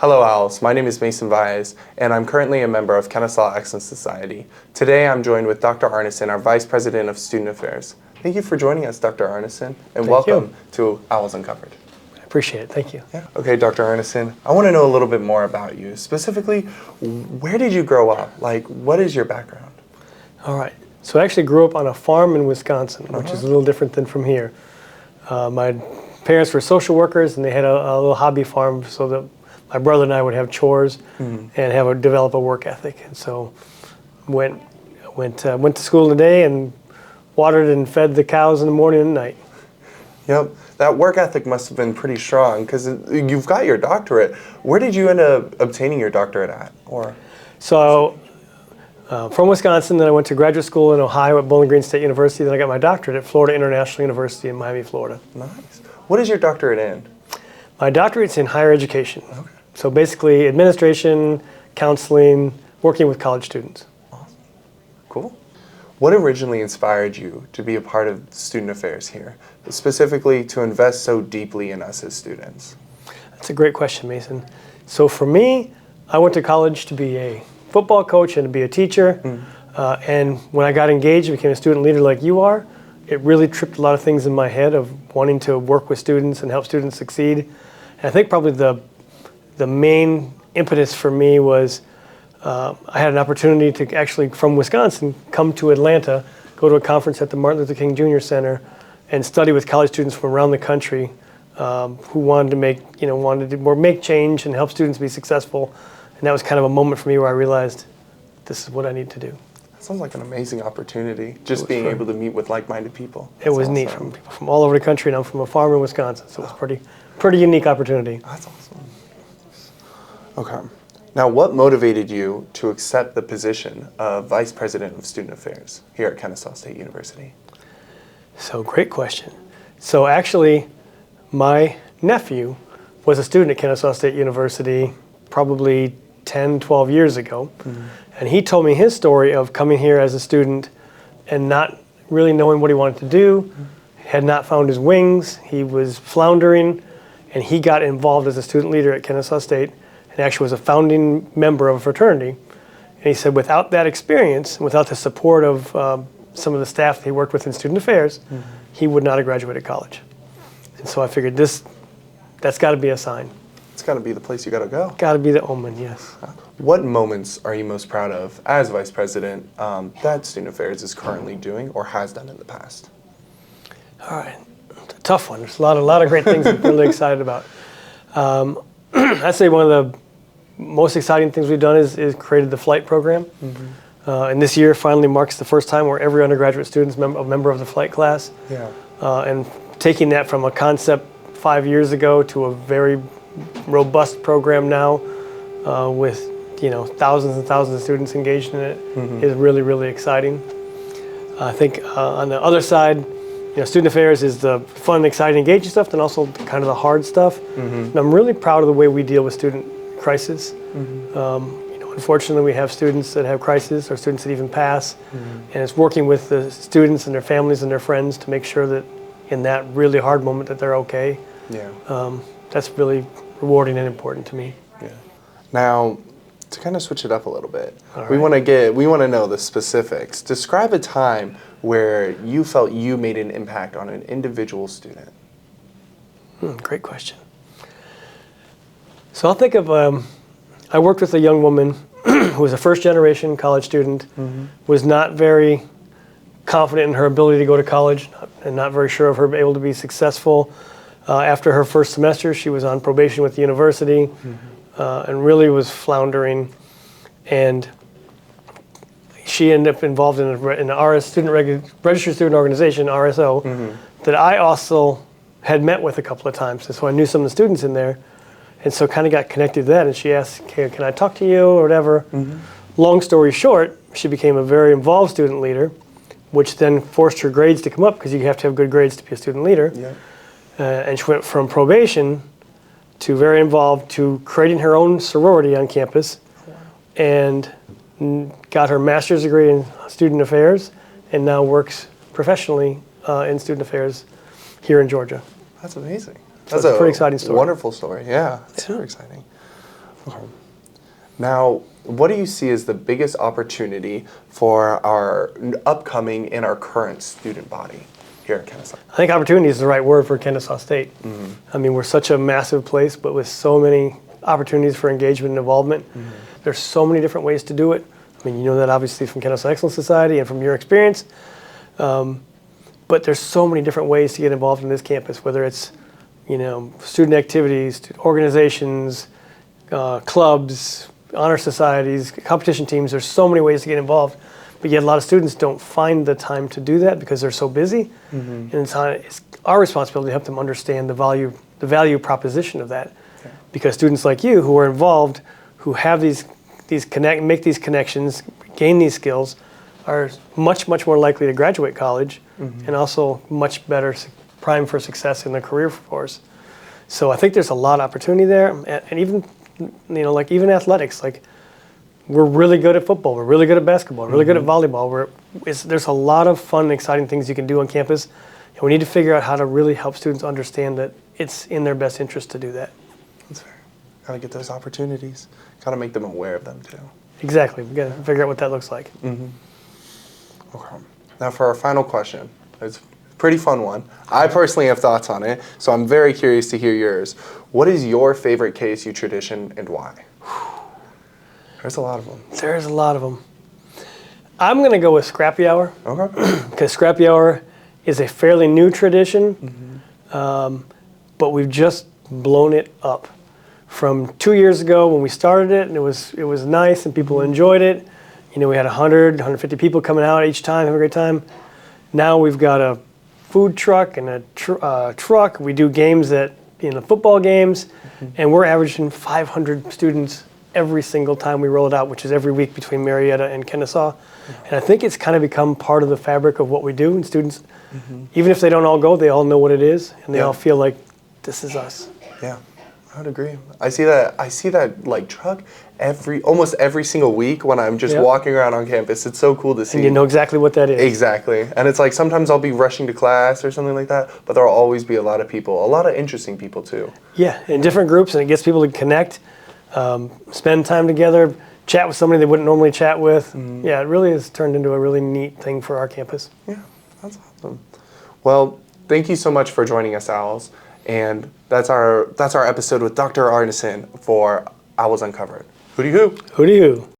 Hello, Alice. My name is Mason Baez, and I'm currently a member of Kennesaw Excellence Society. Today, I'm joined with Dr. Arneson, our Vice President of Student Affairs. Thank you for joining us, Dr. Arneson, and welcome to Owls Uncovered. I appreciate it. Thank you. Yeah. Okay, Dr. Arneson, I want to know a little bit more about you. Specifically, where did you grow up? Like, what is your background? All right. So I actually grew up on a farm in Wisconsin, which is a little different than from here. My parents were social workers, and they had a little hobby farm so that my brother and I would have chores and develop a work ethic. And so went to school in the day and watered and fed the cows in the morning and night. Yep, that work ethic must have been pretty strong because you've got your doctorate. Where did you end up obtaining your doctorate at? So from Wisconsin, then I went to graduate school in Ohio at Bowling Green State University. Then I got my doctorate at Florida International University in Miami, Florida. Nice. What is your doctorate in? My doctorate's in higher education. Okay. So basically administration, counseling, working with college students. Awesome. Cool. What originally inspired you to be a part of student affairs here, specifically to invest so deeply in us as students? That's a great question, Mason. So for me, I went to college to be a football coach and to be a teacher. And when I got engaged and became a student leader like you are, it really tripped a lot of things in my head of wanting to work with students and help students succeed. And I think probably the main impetus for me was I had an opportunity to actually, from Wisconsin, come to Atlanta, go to a conference at the Martin Luther King Jr. Center, and study with college students from around the country who wanted to make change and help students be successful. And that was kind of a moment for me where I realized this is what I need to do. That sounds like an amazing opportunity, just being able to meet with like-minded people. It was neat, from people from all over the country, and I'm from a farm in Wisconsin, so it was pretty unique opportunity. That's awesome. Okay. Now, what motivated you to accept the position of Vice President of Student Affairs here at Kennesaw State University? So, great question. So actually, my nephew was a student at Kennesaw State University probably 10, 12 years ago. And he told me his story of coming here as a student and not really knowing what he wanted to do, had not found his wings, he was floundering, and he got involved as a student leader at Kennesaw State and actually was a founding member of a fraternity. And he said without that experience, without the support of some of the staff that he worked with in student affairs, he would not have graduated college. And so I figured that's got to be a sign. It's got to be the place you got to go. Got to be the omen, yes. What moments are you most proud of as Vice President that Student Affairs is currently doing or has done in the past? All right, it's a tough one. There's a lot of great things I'm really excited about. I'd say one of the most exciting things we've done is created the flight program. And this year finally marks the first time where every undergraduate student is a member of the flight class. Yeah. And taking that from a concept 5 years ago to a very robust program now with thousands and thousands of students engaged in it is really, really exciting. I think on the other side, student affairs is the fun, exciting, engaging stuff, and also kind of the hard stuff. And I'm really proud of the way we deal with student crisis. Unfortunately, we have students that have crisis or students that even pass, and it's working with the students and their families and their friends to make sure that in that really hard moment that they're okay. Yeah. That's really rewarding and important to me. Yeah. Now, to kind of switch it up a little bit, All right. we want to know the specifics. Describe a time where you felt you made an impact on an individual student. Great question. So I'll think of, I worked with a young woman who was a first-generation college student, was not very confident in her ability to go to college and not very sure of her able to be successful. After her first semester, she was on probation with the university and really was floundering. And she ended up involved in a registered student organization, RSO, that I also had met with a couple of times. And so I knew some of the students in there. And so kind of got connected to that. And she asked, can I talk to you or whatever? Long story short, she became a very involved student leader, which then forced her grades to come up because you have to have good grades to be a student leader. Yeah. And she went from probation to very involved to creating her own sorority on campus and got her master's degree in student affairs and now works professionally in student affairs here in Georgia. That's amazing. So that's a pretty exciting story. Wonderful story. Yeah, it's super exciting. Now, what do you see as the biggest opportunity for our upcoming and our current student body here at Kennesaw? I think opportunity is the right word for Kennesaw State. I mean, we're such a massive place, but with so many opportunities for engagement and involvement. There's so many different ways to do it. I mean, you know that obviously from Kennesaw Excellence Society and from your experience. But there's so many different ways to get involved in this campus, whether it's, you know, student activities, organizations, clubs, honor societies, competition teams. There's so many ways to get involved, but yet a lot of students don't find the time to do that because they're so busy. And it's our responsibility to help them understand the value proposition of that. Because students like you who are involved, who have make these connections, gain these skills, are much more likely to graduate college and also much better primed for success in their career force. So I think there's a lot of opportunity there, and even, you know, like even athletics, like we're really good at football, we're really good at basketball, we're really good at volleyball. There's a lot of fun and exciting things you can do on campus, and we need to figure out how to really help students understand that it's in their best interest to do that. That's fair. Gotta get those opportunities. Gotta make them aware of them too. Exactly. We gotta figure out what that looks like. Okay. Now for our final question. It's a pretty fun one. I personally have thoughts on it, so I'm very curious to hear yours. What is your favorite KSU tradition and why? There's a lot of them. There's a lot of them. I'm going to go with Scrappy Hour. Okay. Because Scrappy Hour is a fairly new tradition, but we've just blown it up. From 2 years ago when we started it, and it was nice and people enjoyed it. You know, we had 100, 150 people coming out each time, having a great time. Now we've got a food truck and a truck. We do games football games, and we're averaging 500 students every single time we roll it out, which is every week between Marietta and Kennesaw. And I think it's kind of become part of the fabric of what we do. And students, even if they don't all go, they all know what it is, and they all feel like this is us. Yeah, I would agree. I see that like truck almost every single week when I'm just walking around on campus. It's so cool to see. And you know exactly what that is. Exactly. And it's like sometimes I'll be rushing to class or something like that, but there'll always be a lot of people, a lot of interesting people too. Yeah, in different groups, and it gets people to connect, spend time together, chat with somebody they wouldn't normally chat with. Yeah, it really has turned into a really neat thing for our campus. Yeah, that's awesome. Well, thank you so much for joining us, Owls. And that's our episode with Dr. Arneson for Owls Uncovered. Hooty hoo. Hooty hoo.